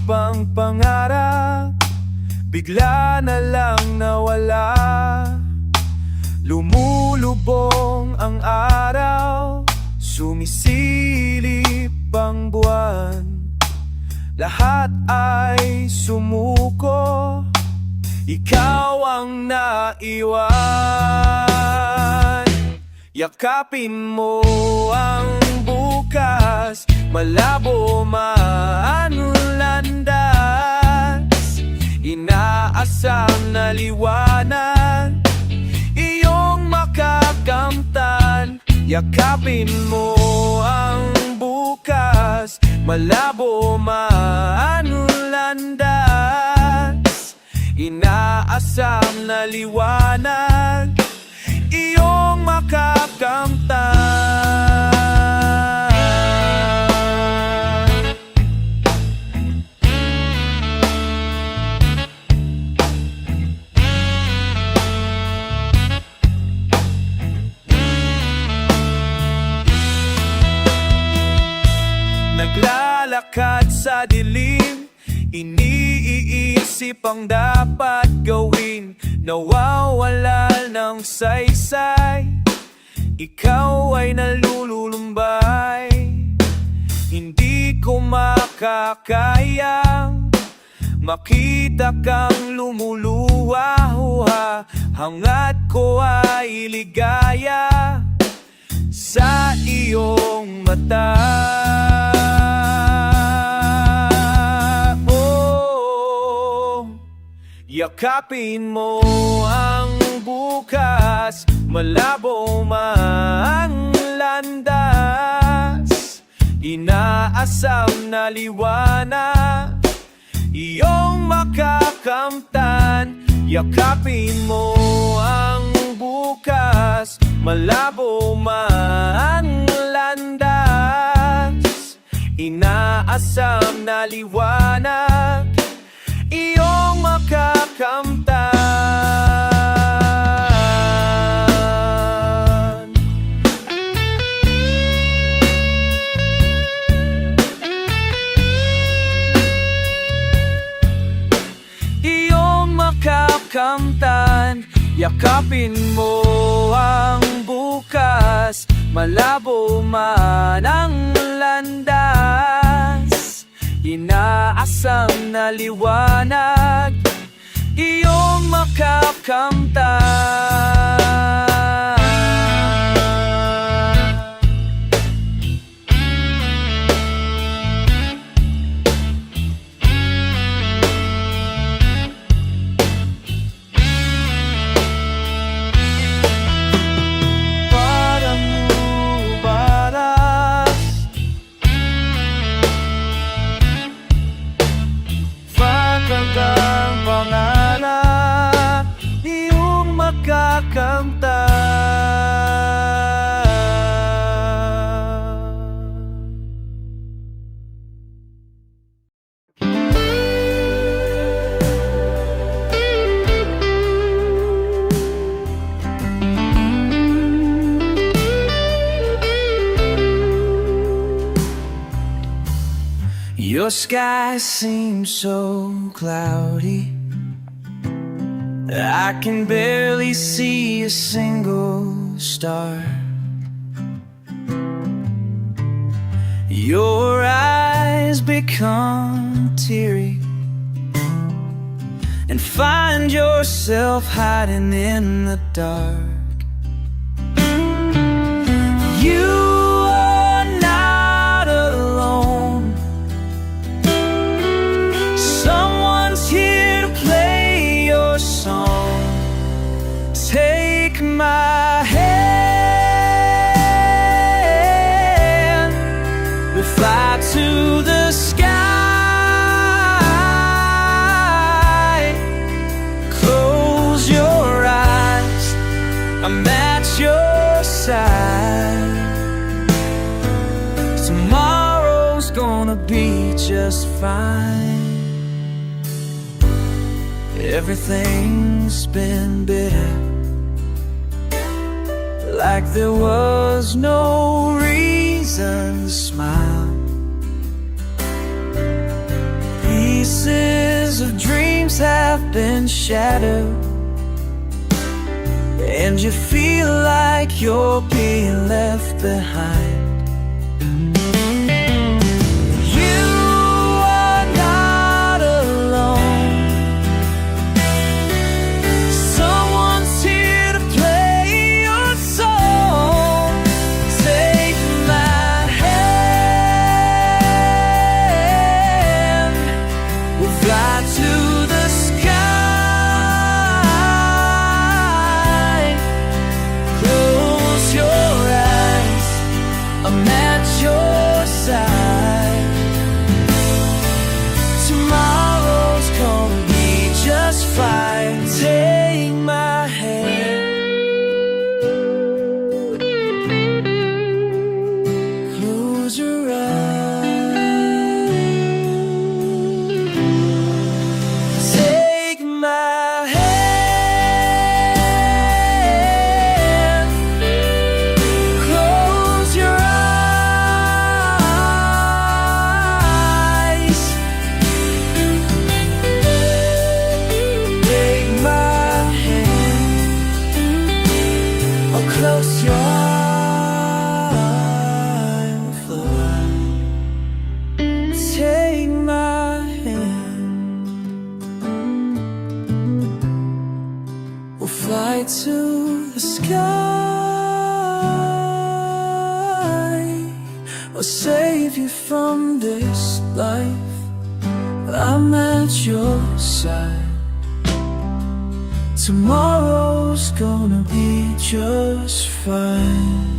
pang pangarap bigla na lang nawala. Lumulubong ang araw, sumisilip ang buwan. Lahat ay sumuko, ikaw ang naiwan. Yakapin mo ang bukas, malabo man landas. Inaasam na liwanag, iyong makakamtan. Yakapin mo ang bukas, malabo man landas. Inaasam na liwanag, iyong makakamtan. Naglalakad sa dilim, iniisip ang dapat gawin. Nawawala ng saysay, ikaw ay nalululumbay. Hindi ko makakayang makita kang lumuluha. Hangat ko ay ligaya sa iyong mata. Yakapin mo ang bukas, malabo man landas. Inaasam na liwanag, iyong makakamtan. Yakapin mo ang bukas, malabo man landas. Inaasam na liwanag, iyong makakamtan. Iyong makakamtan. Yakapin mo ang bukas, malabo man ang landas. Inaasam na liwanag, iyong makakamtan. Your sky seems so cloudy, I can barely see a single star. Your eyes become teary and find yourself hiding in the dark. You are not alone. Someone's here to play your song. Take my hand, we'll fly to the sky. Close your eyes, I'm at your side. Tomorrow's gonna be just fine. Everything's been bitter, like there was no reason to smile. pieces of dreams have been shattered, and you feel like you're being left behind. You are not alone. Someone's here to play your song. Take my hand, we'll fly to the sky. Close your eyes, I'm at your side. Tomorrow's gonna be just fine. Take my hand, close your eyes. Take my hand, close your eyes. Take my hand, oh, close your eyes, fly. Take my hand, we'll fly to the sky. I'll save you from this life, I'm at your side. Tomorrow's gonna be just fine.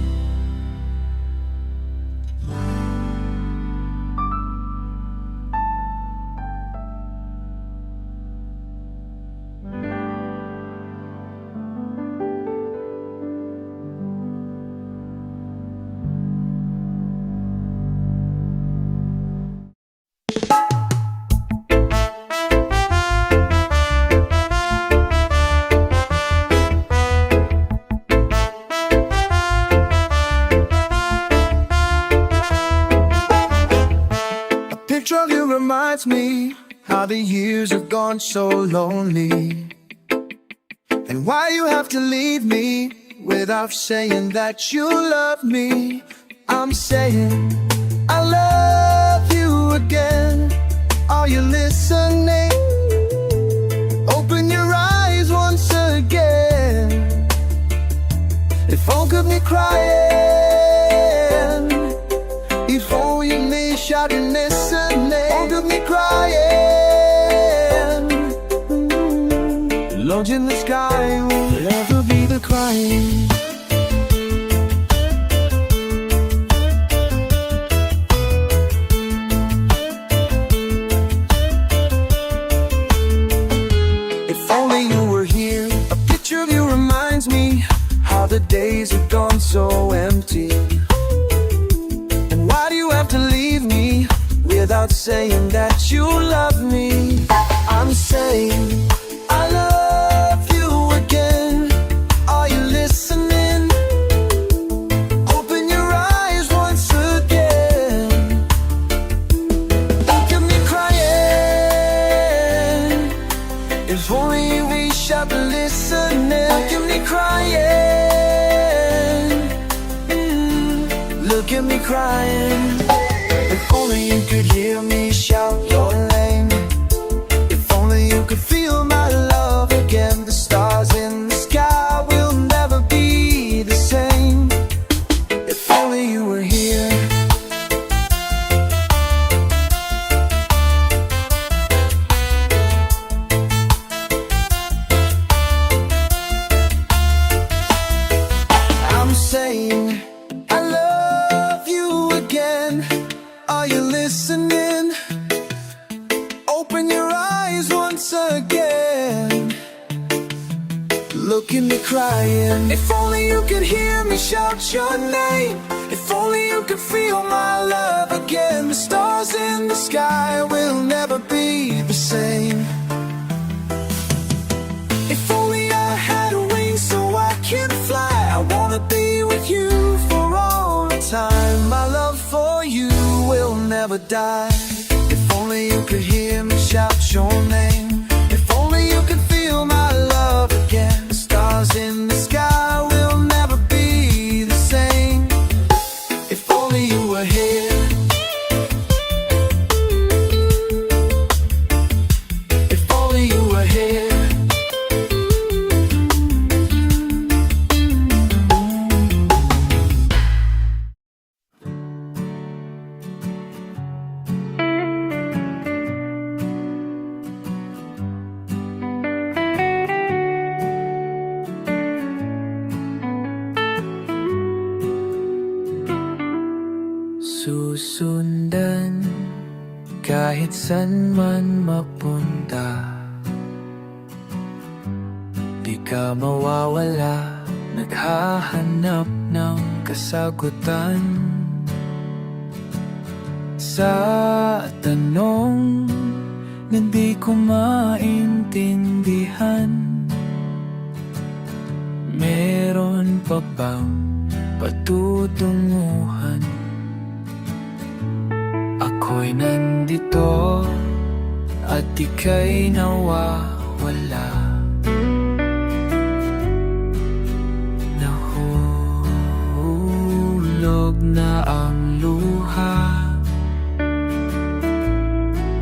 A picture of you reminds me how the years have gone so lonely, and why you have to leave me without saying that you love me. I'm saying I love you again. Are you listening? Open your eyes once again. If all could be crying, if only me shouting listening. All could be crying. Lodge in the sky will never be the crying. If only you were here. A picture of you reminds me how the days have gone so empty. And why do you have to leave me without saying that you love me? I'm saying I love you again. Are you listening? Open your eyes once again. Look at me crying. If only we should be listening. Look at me crying. Look at me crying. If only you could hear me shout your name. If only you could feel my love again. The stars in the sky will never be the same. If only you were here. I'm saying I love you again. Are you listening? Open your eyes once again. Look at me crying. If only you could hear me shout your name. If only you could feel my love again. The stars in the sky will never be the same. If only I had wings so I can fly. I wanna be with you for all the time. My love for you will never die. If only you could hear me shout susundan kahit san man mapunta. Di ka mawawala, naghahanap ng kasagutan sa tanong na di ko maintindihan. Meron pa bang patutunguhan? Ako'y nandito at ika'y nawawala. Nahulog na ang luha,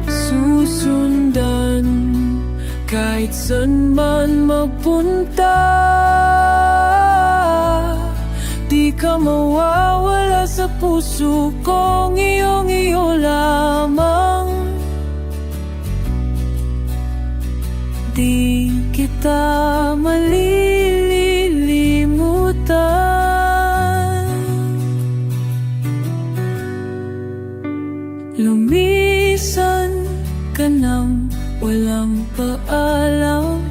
susundan kahit san man magpunta. Di ka mawawala sa puso kong iyong-iyo lamang. Di kita malilimutan. Lumisan ka nang walang paalam.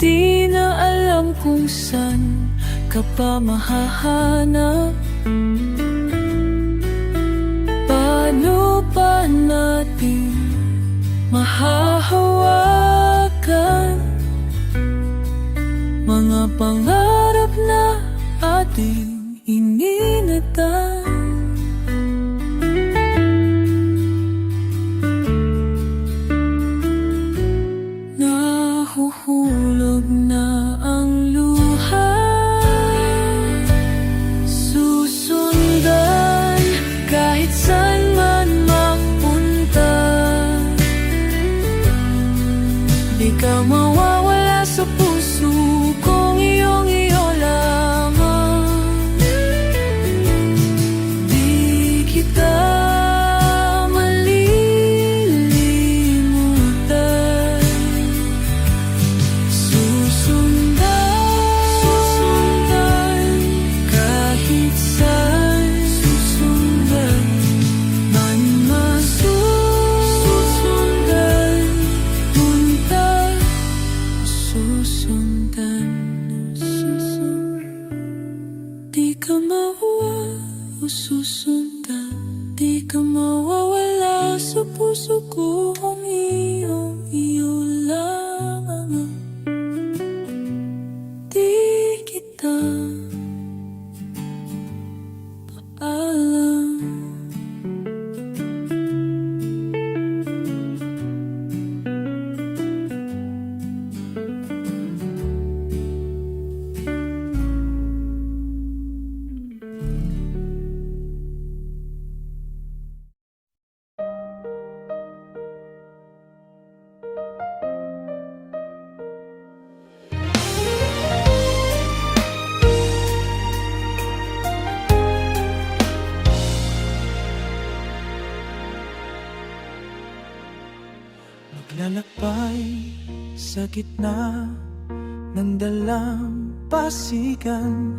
Di na alam kung saan ka pa mahahanap. Paano pa natin mahahawakan mga pangarap na ating ininatan? Nahuhulog na ang luha, susundan kahit saan man mapunta. Di ka mawawala sa puso kong iyong-iyo lamang. Di kita malilimutan. Susundan kahit saan, susundan man masusundan. Punta, susundan, di ka susundan. Di ka mawawala sa puso ko kung iyong-iyo lamang. Di kita paalam. Maglalakbay sa gitna ng dalampasigan,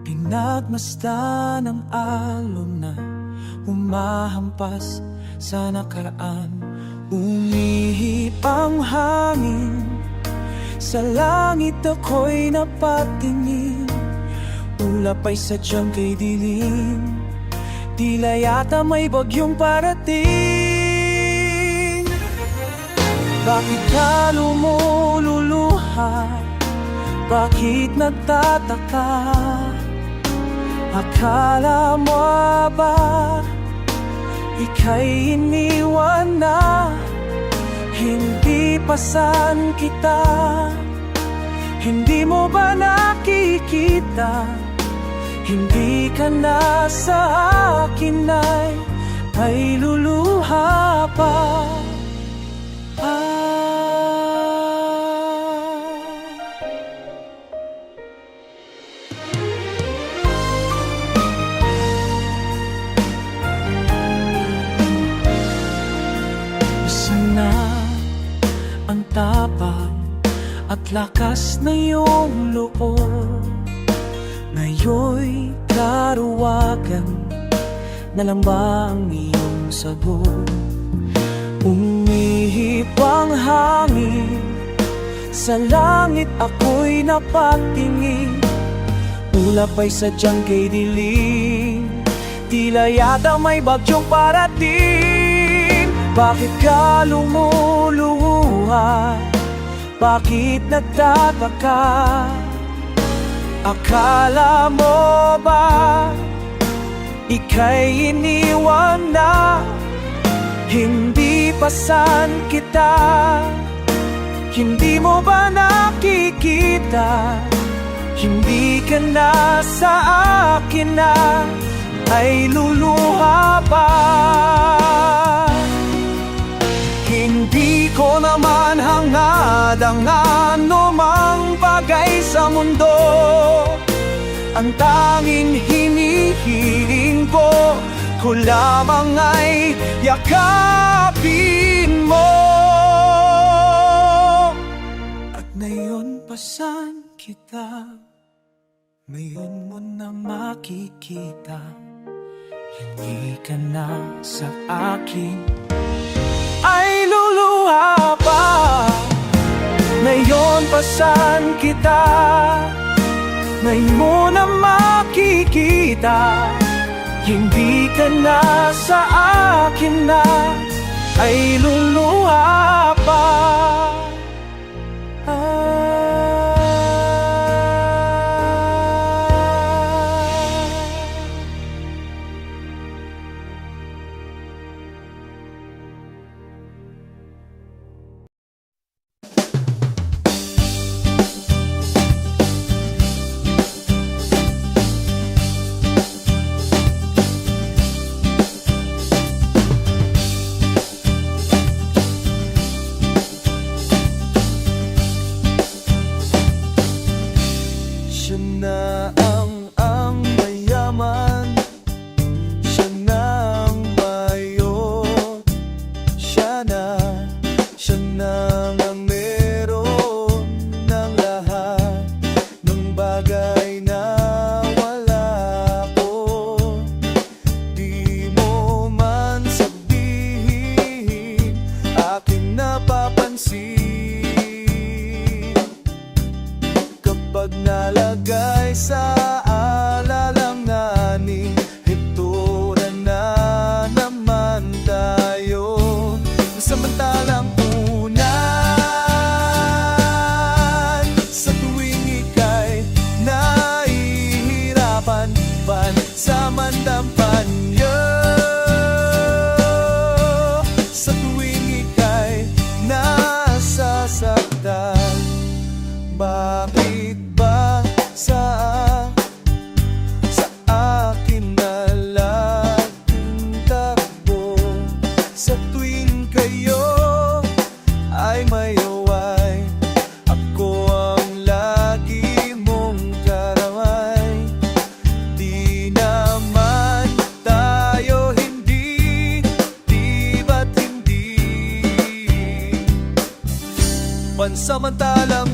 pinagmasdan ng alon na humahampas sa nakaraan. Umihip ang hangin, sa langit ako'y napatingin. Ulap ay sadyang kay dilim, tila yata may bagyong parating. Bakit ka lumululuha? Bakit nagtataka? Akala mo ba ika'y iniwan na? Hindi pasan kita, hindi mo ba nakikita? Hindi ka na sa akin ay luluha pa. Sana ang tapang at lakas na iyong loob, Ngayon'y karawakan na lang ba ang iyong sagot? Umihip ang hangin, sa langit ako'y napatingin. Ulap ay sadyang kay dilim, tila yata may bagyong parating. Bakit ka lumuluha? Bakit nagtataka? Akala mo ba ika'y iniwan na? Hindi pasan kita, hindi mo ba nakikita? Hindi ka na sa akin na, ay luluha pa. Hindi ko naman hangad ang anumang bagay sa mundo. Ang tanging hinihiling ko lamang ay yakapin mo. At ngayon pasan kita, ngayon mo na makikita. Hindi ka na sa akin, ay luluha pa. Ngayon pasan kita, ngayon mo na makikita. Hindi ka na sa akin na, ay luluha pa. Siya na ang mayaman, siya na ang mayor, siya na ang meron ng lahat ng bagay na wala ko. Di mo man sabihin, aking napapansin, kapag nalagay sa alalangani, ito na naman tayo. Samantalang unan, sa tuwing ika'y nahihirapan, pansamantang niyo. Sa tuwing ika'y nasasaktan, bakit ba sa akin na laging takbo? Sa tuwing kayo ay mayaway, ako ang lagi mong karamay. Di naman tayo hindi, di ba't hindi? Pansamantalang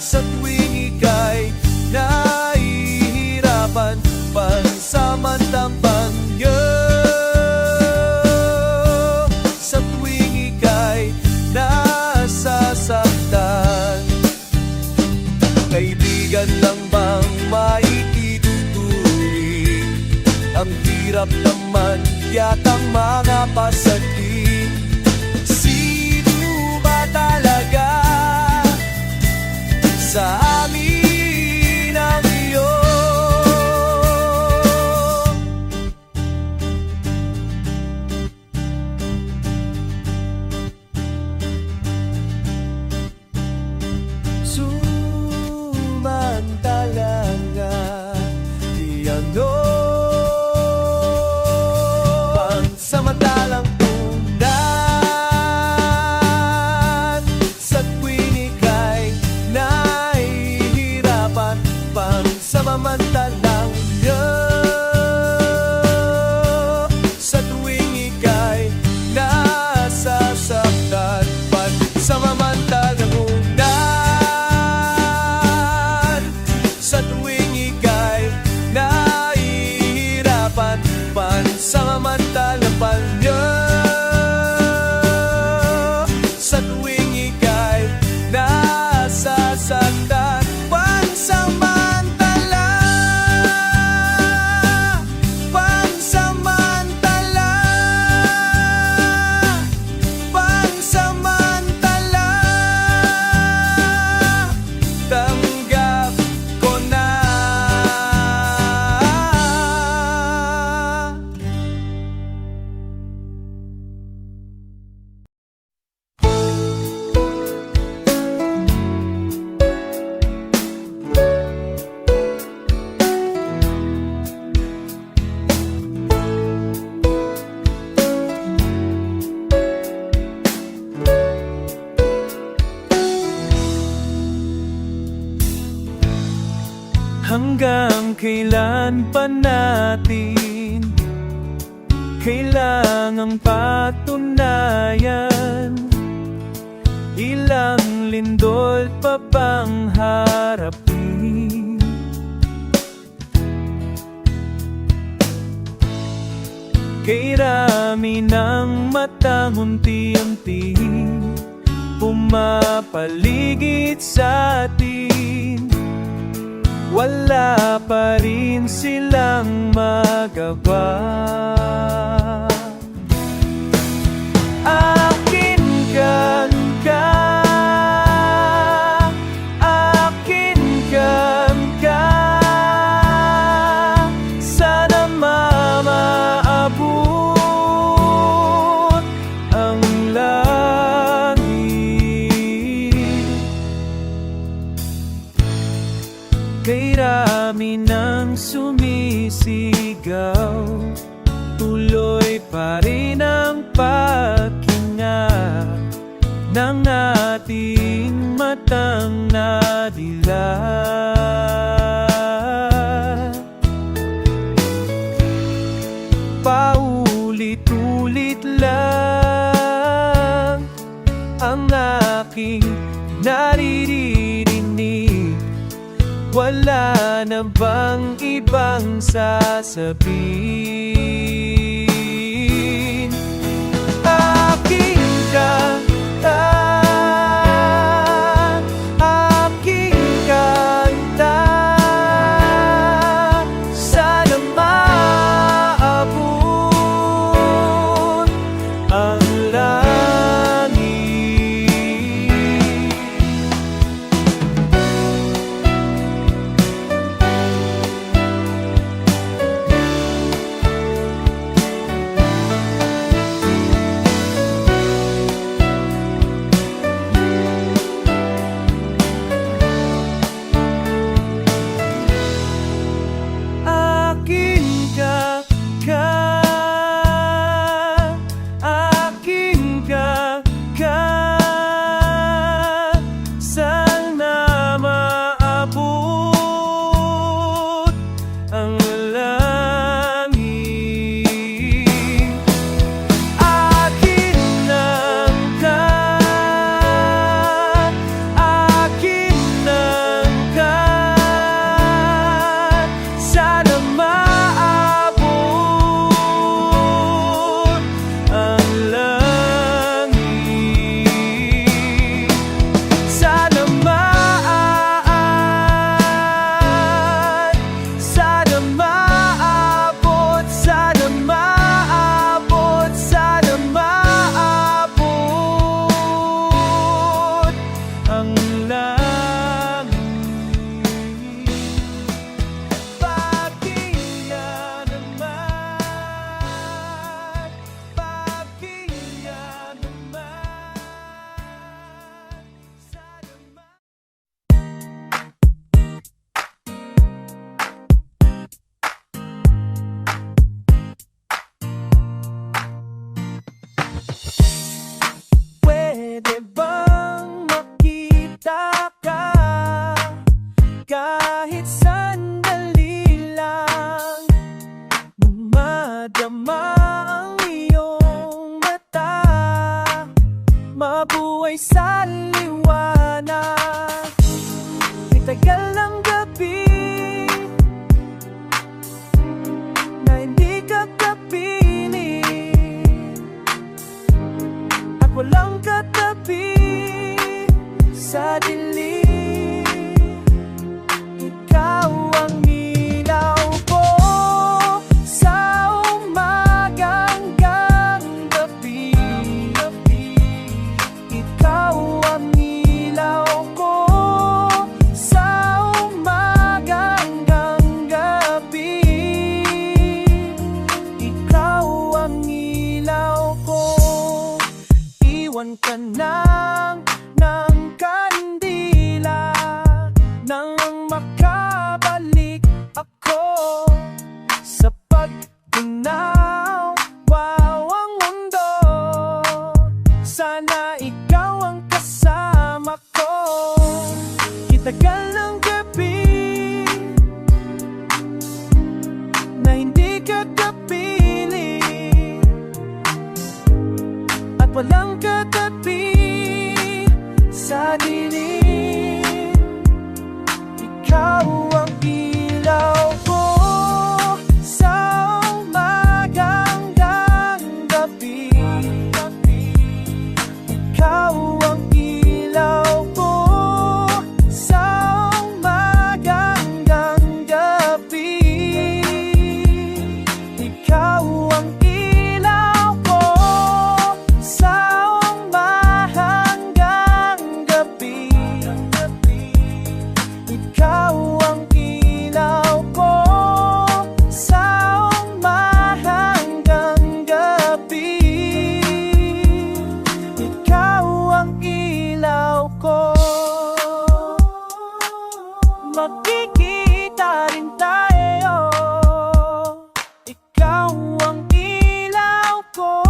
sa tuwing ika'y nahihirapan, pansamantang niyo. Sa tuwing ika'y nasasaktan, kaibigan lang bang maituturing? Ang hirap naman yatang mga pasagdi. Sino ba talaga sa amin ang iyon? Sumantalang nga di ano, pansamantalang Hanggang kailan pa natin kailangang patunayan? Ilang lindol pa bang harapin? Kay rami ng matang unti-unti pumapaligid sa atin, wala pa rin silang magawa. Akin kang ka, akin kang ka, sana mamaabot ang langit. Kay rami ng sumisigaw, tuloy pa rin ang paghinga ng ating matang nadila. Paulit-ulit lang ang aking naririnig, wala na bang ibang sasabihin? Aking ka, aking kanta, sana maabot ang langit. Akin ka, akin ka, sana maabot ang langit. Akin lang ka, akin lang ka, sana maabot ang langit. Sana sana maabot, sana maabot, sana maabot ang langit. Pakinggan naman, pakinggan naman, sana pwede bang makita ka kahit sandali lang, madama ang iyong mata, mabuhay sa liwanag. Itagal ng gabi na hindi ka kapiling, at walang katabi sa dilim. Ikaw ang ilaw ko sa umaga hanggang gabi. Ikaw ang ilaw ko sa umaga hanggang gabi. Ikaw ang ilaw ko. Iwan ka ng kandila nang makabalik ako sa pagtinaw. Wow ang mundo, sana ikaw ang kasama ko. Itagal ng gabi walang katabi sa dilim. Ikaw ang ilaw ko sa umaga hanggang gabi. Ikaw ang ilaw ko sa umaga hanggang gabi. Ikaw ang ilaw ko sa umaga hanggang gabi. Ikaw ang ilaw ko sa umaga hanggang gabi. Ikaw ang ilaw ko. Magkikita rin tayo. Ikaw ang ilaw ko.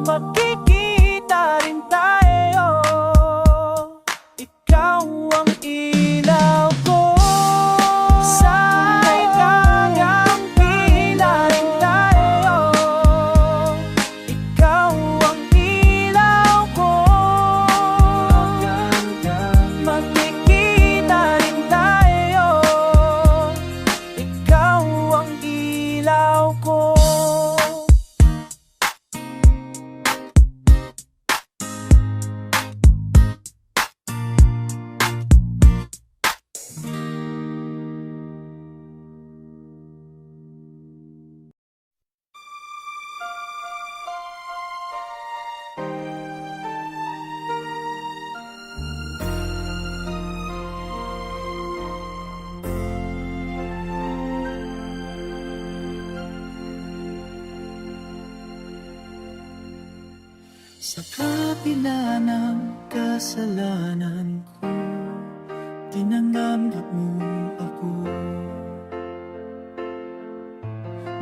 Magkikita rin tayo. Ikaw ang ilaw ko. Sa hanggang pila rin tayo. Ikaw ang ilaw ko. Magkikita rin tayo. Ikaw ang ilaw ko. Sa kabila ng kasalanan ko, tinanggap mo ako.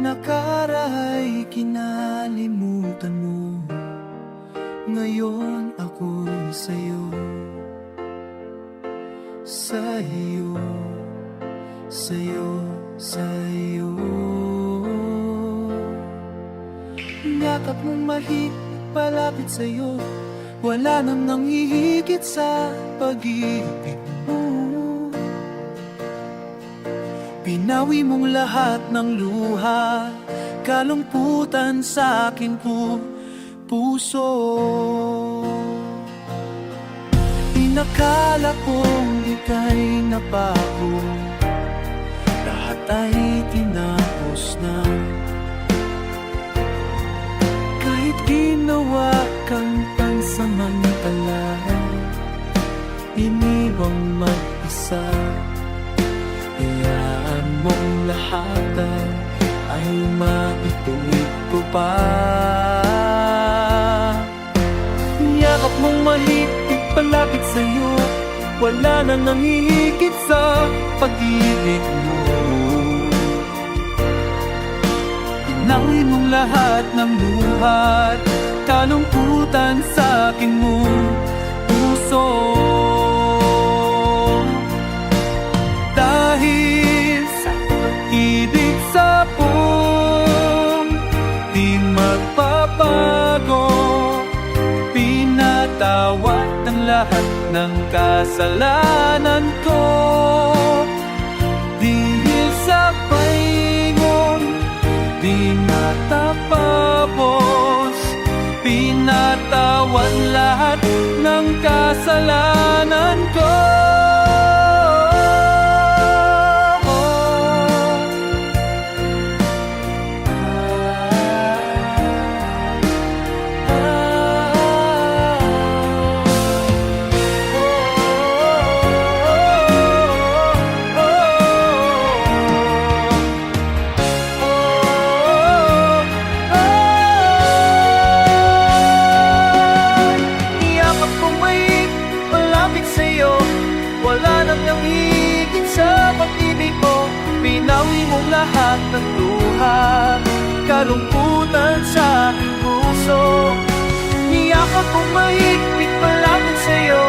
Nakaray kinalimutan mo, ngayon ako'y sa'yo. Sa'yo, sa'yo, sa'yo. Yakap mong mahigpit palapit sa'yo, wala nang nanghihigit sa pag-ibig mo. Pinawi mong lahat ng luha, kalungkutan sa aking puso. Inakala kong ika'y nabago, lahat ay tinapos na. Kahit ginawa kang pansamantala, iniwang mag-isa. Hayaan mong lahat ay maituwid ko pa. Yakap mong mahigpit palapit sa'yo, wala na nanghihigit sa pag-ibig mo. Pinawi mong lahat ng luha, kalungkutan sa aking puso. Dahil sa ibig sa buong di magbabago, pinatawad ang lahat ng kasalanan ko. Dihil sa paingon, di natapapos, pinatawan lahat ng kasalanan ko. Pinawi mong lahat ng luha, kalungkutan sa puso. Niyakap kong mahigpit palapit sa'yo,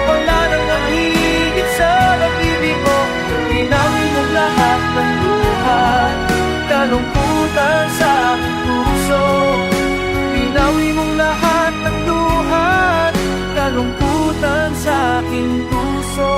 wala nang nahihigit sa pag-ibig mo. Pinawi mong lahat ng luha, kalungkutan sa puso. aking puso.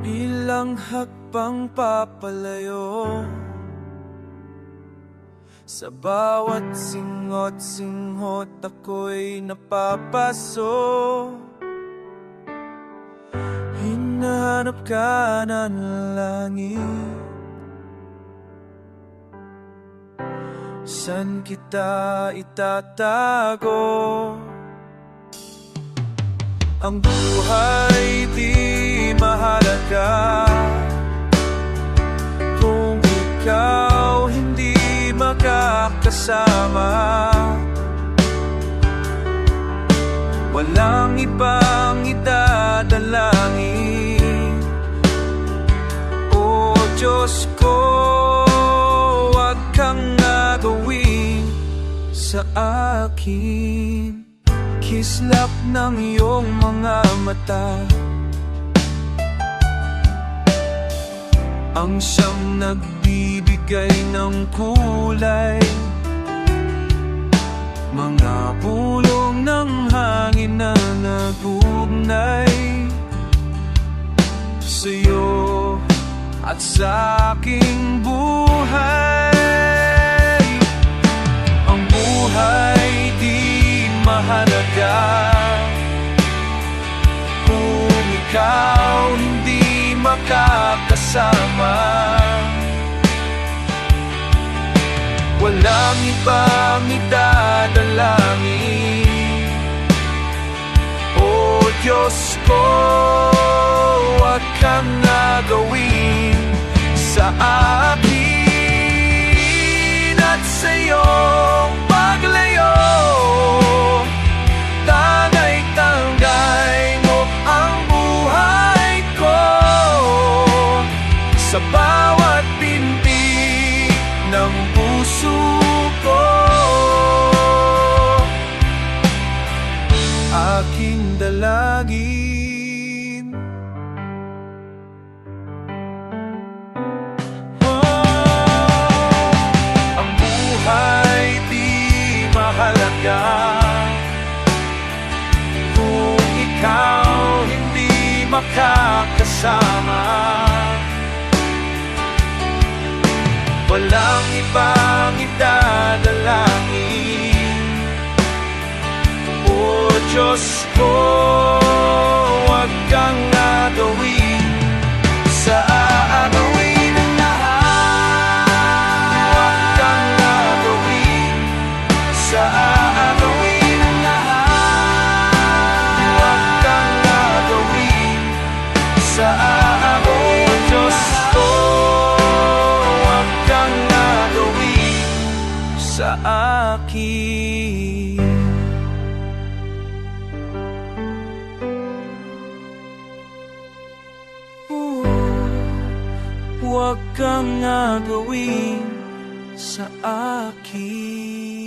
Bilang hakbang papalayo sa bawat singot-singhot ako'y napapaso. Hinahanap ka na ng langit, saan kita itatago? Ang buhay di mahalaga kung ikaw hindi makakasama. Walang ibang idadalangin, o Diyos ko, huwag kang gagawin sa akin. Kislap ng iyong mga mata ang siyang nagbibigay ng kulay, mga pulong ng hangin na nagugnay sa'yo at sa aking buhay. Ang buhay di mahalaga kung ikaw hindi makakasama. Walang ibang idadalangin, o Diyos ko, huwag kang gagawin sa akin at sa iyong paglayo. Tanggay mo ang buhay ko sa bawat pintig ng puso ko. Aking dalangin, ang buhay di mahalaga kung ikaw hindi makakasama. Walang ibang idadalangin, o Diyos ko, huwag kang gagawin sa aawin ng lahat. Huwag kang gagawin sa aawin ng lahat. Huwag kang gagawin sa aawin, o Diyos ko, huwag kang gagawin sa akin. Huwag kang gagawin sa akin.